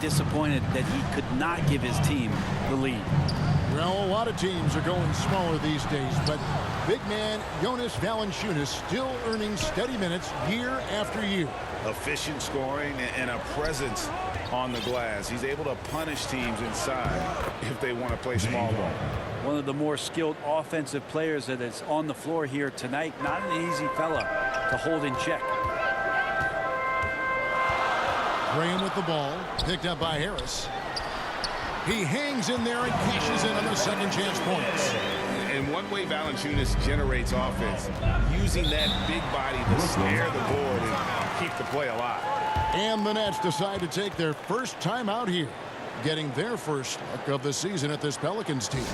Disappointed that he could not give his team the lead. Well, a lot of teams are going smaller these days, but big man Jonas Valanciunas still earning steady minutes year after year. Efficient scoring and a presence on the glass. He's able to punish teams inside if they want to play small ball. One of the more skilled offensive players that is on the floor here tonight. Not an easy fella to hold in check. Graham with the ball, picked up by Harris. He hangs in there and cashes in on the second chance points. And one way Valanciunas generates offense, using that big body to snare the board and keep the play alive. And the Nets decide to take their first time out here, getting their first look of the season at this Pelicans team.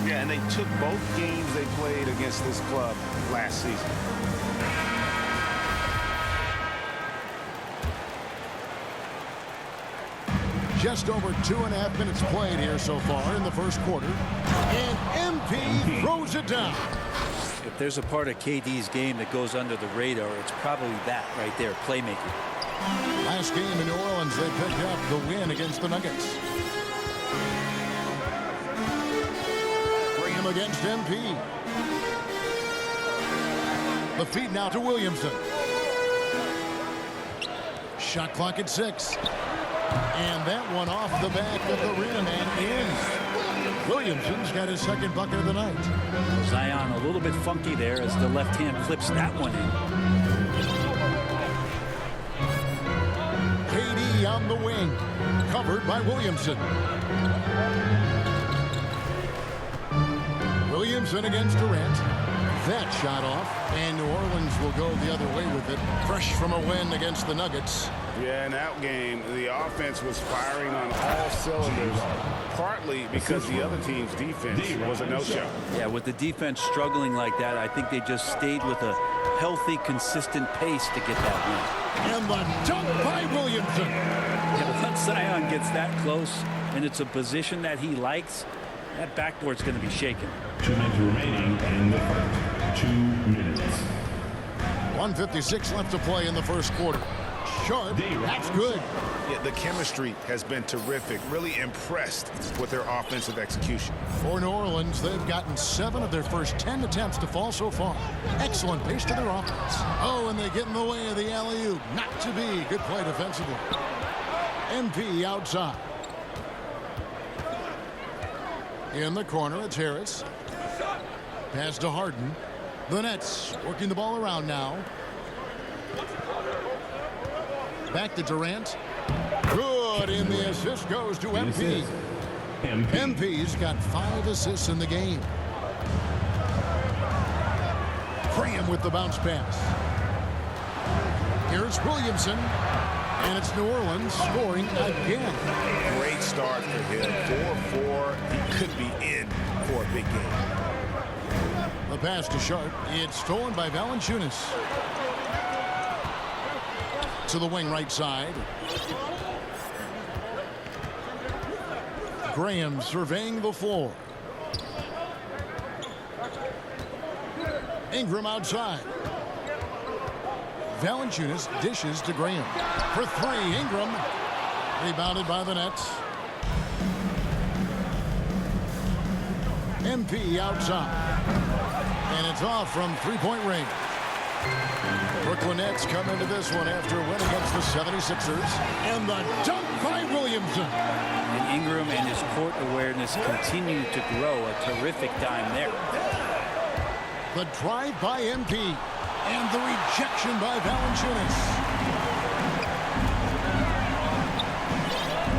Yeah, and they took both games they played against this club last season. Just over 2.5 minutes played here so far in the first quarter. And MP throws it down. If there's a part of KD's game that goes under the radar, it's probably that right there, playmaking. Last game in New Orleans, they picked up the win against the Nuggets. Graham against MP. The feed now to Williamson. Shot clock at 6. And that one off the back of the rim and in. Williamson's got his second bucket of the night. Zion a little bit funky there as the left hand flips that one in. KD on the wing, covered by Williamson. Williamson against Durant. That shot off, and New Orleans will go the other way with it. Fresh from a win against the Nuggets. Yeah, in that game, the offense was firing on all cylinders, partly because the other team's defense was a no-show. Yeah, with the defense struggling like that, I think they just stayed with a healthy, consistent pace to get that win. And the dunk by Williamson. Yeah, once Zion gets that close, and it's a position that he likes, that backboard's going to be shaken. 2 minutes remaining in the first. 2 minutes. 1:56 left to play in the first quarter. Sharp, that's good. Yeah, the chemistry has been terrific. Really impressed with their offensive execution. For New Orleans, they've gotten 7 of their first 10 attempts to fall so far. Excellent pace to their offense. Oh, and they get in the way of the alley-oop. Not to be. Good play defensively. MP outside. In the corner, it's Harris. Pass to Harden. The Nets working the ball around now. Back to Durant. Good, and the assist goes to MP. MP's got 5 assists in the game. Graham with the bounce pass. Here's Williamson. And it's New Orleans scoring again. Great start for him. 4-4. He could be in for a big game. The pass to Sharp. It's stolen by Valanciunas. To the wing right side. Graham surveying the floor. Ingram outside. Valanciunas dishes to Graham. For 3, Ingram. Rebounded by the Nets. MP outside. And it's off from three-point range. Brooklyn Nets come into this one after a win against the 76ers. And the dunk by Williamson. And Ingram and his court awareness continue to grow. A terrific time there. The drive by MP. And the rejection by Valanciunas.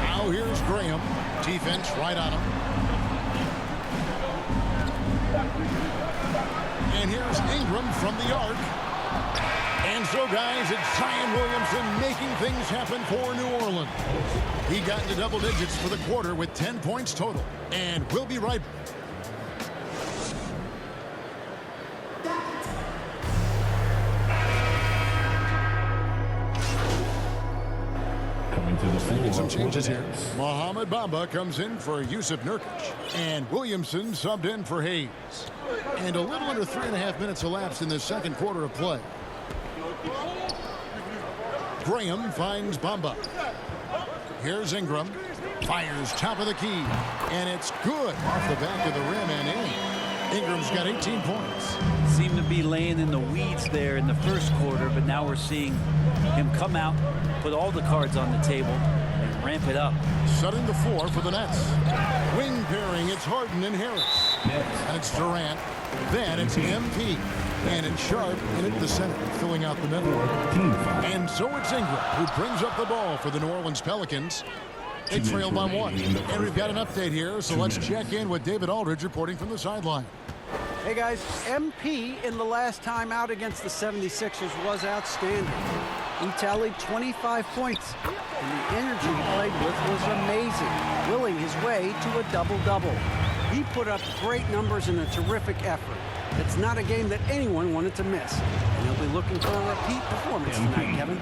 Now here's Graham. Defense right on him. And here's Ingram from the arc. And so, guys, it's Zion Williamson making things happen for New Orleans. He got into double digits for the quarter with 10 points total. And we'll be right back. Some changes here. Mohamed Bamba comes in for Yusuf Nurkic. And Williamson subbed in for Hayes. And a little under 3.5 minutes elapsed in the second quarter of play. Graham finds Bamba. Here's Ingram. Fires top of the key. And it's good off the back of the rim and in. Ingram's got 18 points. Seemed to be laying in the weeds there in the first quarter, but now we're seeing him come out, put all the cards on the table, and ramp it up. Setting the floor for the Nets. Wing pairing, it's Harden and Harris. And it's Durant. Then it's MP. And it's Sharp in at the center, filling out the middle. And so it's Ingram who brings up the ball for the New Orleans Pelicans. They trail by 1. And we've got an update here, so let's check in with David Aldridge reporting from the sideline. Hey guys, MP in the last time out against the 76ers was outstanding. He tallied 25 points, and the energy he played with was amazing, willing his way to a double-double. He put up great numbers in a terrific effort. It's not a game that anyone wanted to miss, and he'll be looking for a repeat performance tonight, Kevin.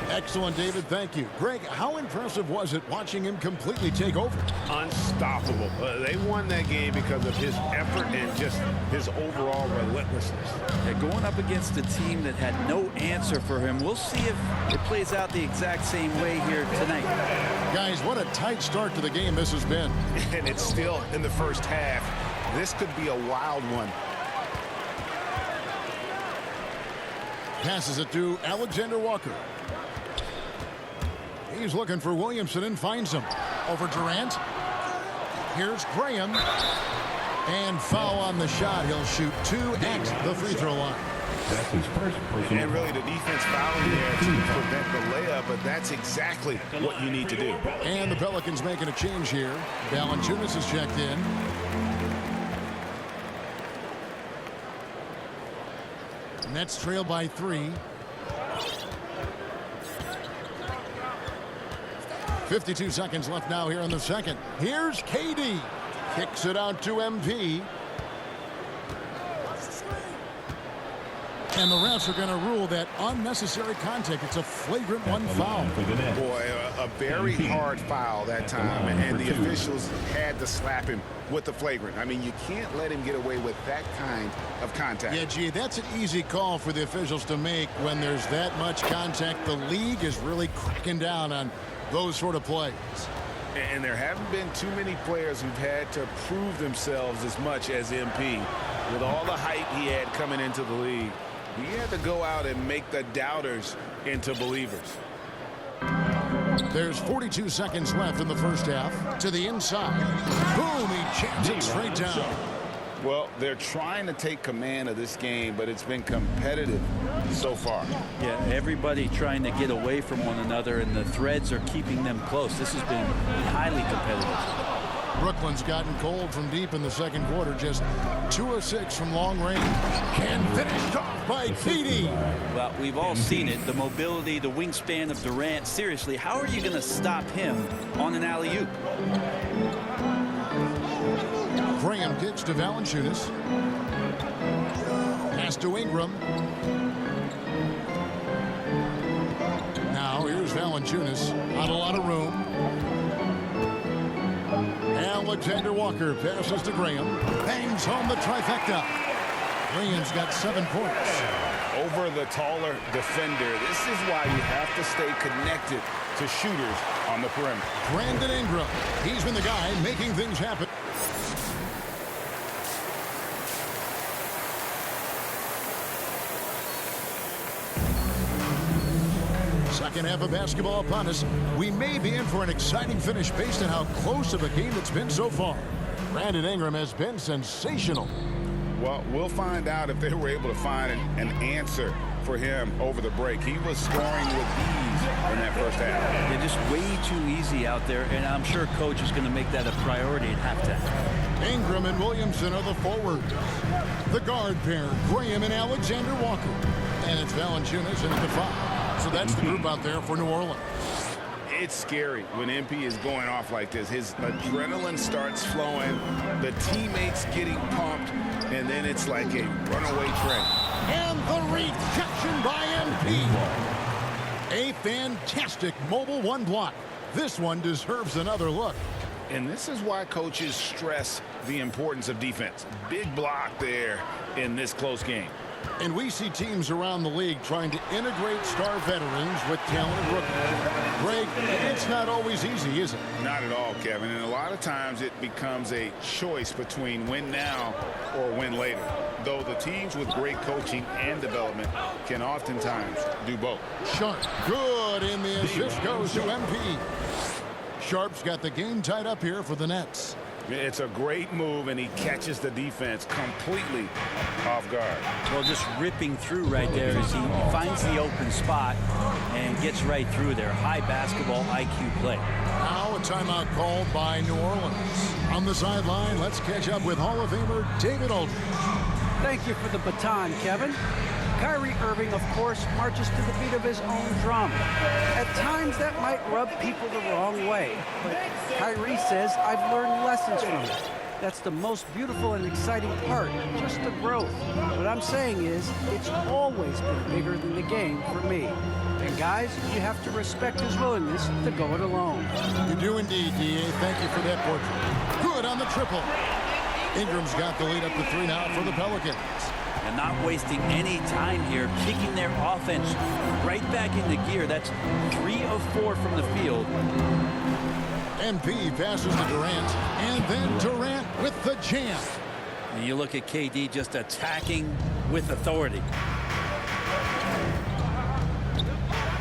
Excellent, David. Thank you. Greg, how impressive was it watching him completely take over? Unstoppable. They won that game because of his effort and just his overall relentlessness. Yeah, going up against a team that had no answer for him. We'll see if it plays out the exact same way here tonight. Guys, what a tight start to the game this has been. And it's still in the first half. This could be a wild one. Passes it to Alexander Walker. He's looking for Williamson and finds him. Over Durant. Here's Graham. And foul on the shot. He'll shoot 2 at the free throw line. That's his first personal. And really the defense fouling there to prevent the layup, but that's exactly what you need to do. And the Pelicans making a change here. Valanciunas is checked in. Nets trail by 3. 52 seconds left now here in the second. Here's KD. Kicks it out to MP. And the refs are going to rule that unnecessary contact. It's a flagrant 1 foul. Boy, a very hard foul that time, and the officials had to slap him with the flagrant. I mean, you can't let him get away with that kind of contact. Yeah, gee, that's an easy call for the officials to make when there's that much contact. The league is really cracking down on those sort of plays. And there haven't been too many players who've had to prove themselves as much as MP. With all the hype he had coming into the league, he had to go out and make the doubters into believers. There's 42 seconds left in the first half. To the inside. Boom, he jams it straight down. Well, they're trying to take command of this game, but it's been competitive so far. Yeah, everybody trying to get away from one another, and the threads are keeping them close. This has been highly competitive. Brooklyn's gotten cold from deep in the second quarter. Just 2 of 6 from long range. And finished off by KD. Well, we've all seen it. The mobility, the wingspan of Durant. Seriously, how are you going to stop him on an alley-oop? Graham kicks to Valanciunas. Pass to Ingram. Now here's Valanciunas. Not a lot of room. Alexander Walker passes to Graham. Bangs home the trifecta. Graham's got 7 points. Over the taller defender. This is why you have to stay connected to shooters on the perimeter. Brandon Ingram. He's been the guy making things happen. Second half of basketball upon us. We may be in for an exciting finish based on how close of a game it's been so far. Brandon Ingram has been sensational. Well, we'll find out if they were able to find an answer for him over the break. He was scoring with ease in that first half. They're just way too easy out there, and I'm sure coach is going to make that a priority at halftime. Ingram and Williamson are the forwards. The guard pair, Graham and Alexander Walker. And it's Valanciunas in at the 5. So that's the group out there for New Orleans. It's scary when MP is going off like this. His adrenaline starts flowing, the teammates getting pumped, and then it's like a runaway train. And the rejection by MP. A fantastic mobile 1 block. This one deserves another look. And this is why coaches stress the importance of defense. Big block there in this close game. And we see teams around the league trying to integrate star veterans with talented rookies. Greg, it's not always easy, is it? Not at all, Kevin. And a lot of times it becomes a choice between win now or win later. Though the teams with great coaching and development can oftentimes do both. Sharp, good, and the assist goes to MP. Sharp's got the game tied up here for the Nets. It's a great move, and he catches the defense completely off guard. Well, just ripping through right there as he finds the open spot and gets right through there. High basketball IQ play. Now a timeout called by New Orleans. On the sideline, let's catch up with Hall of Famer David Aldridge. Thank you for the baton, Kevin. Kyrie Irving, of course, marches to the beat of his own drum. At times, that might rub people the wrong way. But Kyrie says, I've learned lessons from it. That's the most beautiful and exciting part, just the growth. What I'm saying is, it's always been bigger than the game for me. And guys, you have to respect his willingness to go it alone. You do indeed, D.A. Thank you for that portrait. Good on the triple. Ingram's got the lead up to 3 now for the Pelicans. And not wasting any time here, kicking their offense right back into gear. That's 3 of 4 from the field. MP passes to Durant, and then Durant with the jam. And you look at KD just attacking with authority.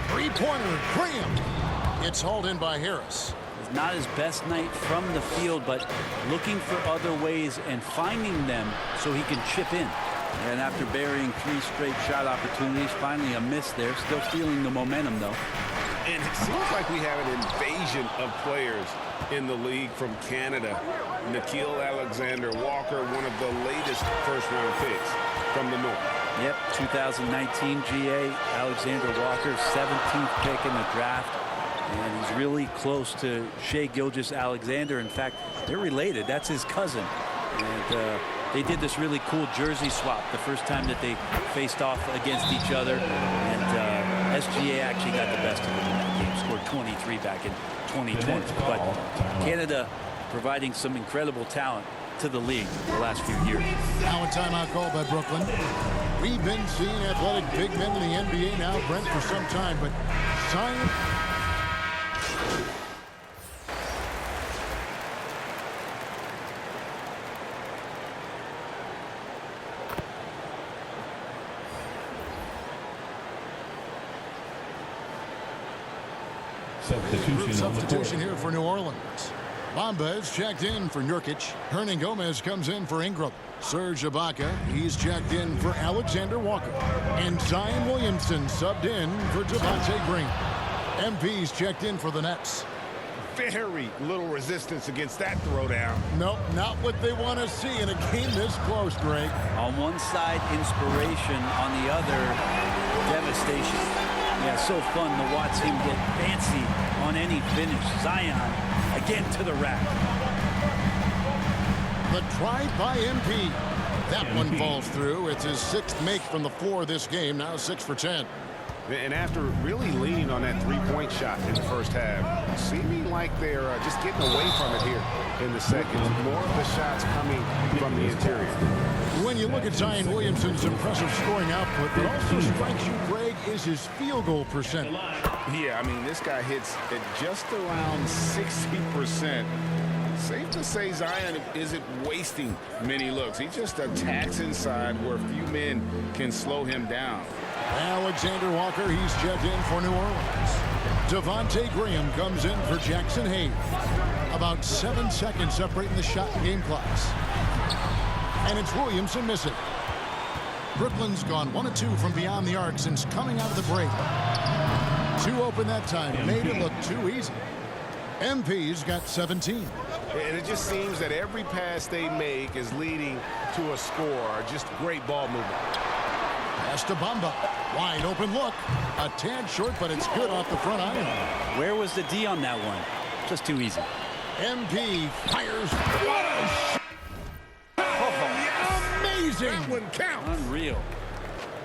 Three-pointer, Graham. It's hauled in by Harris. It's not his best night from the field, but looking for other ways and finding them so he can chip in. And after burying 3 straight shot opportunities, finally a miss there. Still feeling the momentum, though. And it seems like we have an invasion of players in the league from Canada. Nickeil Alexander-Walker, one of the latest first-round picks from the North. Yep, 2019 GA, Alexander-Walker, 17th pick in the draft. And he's really close to Shai Gilgeous-Alexander. In fact, they're related. That's his cousin. And they did this really cool jersey swap the first time that they faced off against each other. And SGA actually got the best of them in that game. Scored 23 back in 2020. But Canada providing some incredible talent to the league the last few years. Now a timeout called by Brooklyn. We've been seeing athletic big men in the NBA now, Brent, for some time. But Zion... Substitution here for New Orleans. Bamba is checked in for Nurkic. Hernangomez comes in for Ingram. Serge Ibaka, he's checked in for Alexander-Walker. And Zion Williamson subbed in for Devontae Green. MP's checked in for the Nets. Very little resistance against that throwdown. Nope, not what they want to see in a game this close, Greg. On one side, inspiration. On the other, devastation. Yeah, so fun to watch him get fancy on any finish. Zion again to the rack. The drive by MP. That one falls through. It's his 6th make from the floor this game. Now 6 for 10. And after really leaning on that three-point shot in the first half, seeming like they're just getting away from it here in the second. More of the shots coming from the interior. When you look at Zion Williamson's impressive scoring output, what also strikes you, Greg, is his field goal percentage. Yeah, I mean, this guy hits at just around 60%. Safe to say Zion isn't wasting many looks. He just attacks inside where few men can slow him down. Alexander-Walker, he's checked in for New Orleans. Devontae Graham comes in for Jackson Hayes. About 7 seconds separating the shot and game clocks. And it's Williamson missing. Brooklyn's gone 1 of 2 from beyond the arc since coming out of the break. 2 open that time, made it look too easy. MP's got 17. And it just seems that every pass they make is leading to a score. Just great ball movement. Pass to Bamba. Wide open look. A tad short, but it's good off the front iron. Where was the D on that one? Just too easy. MP fires. What a shot. Amazing. That one counts. Unreal.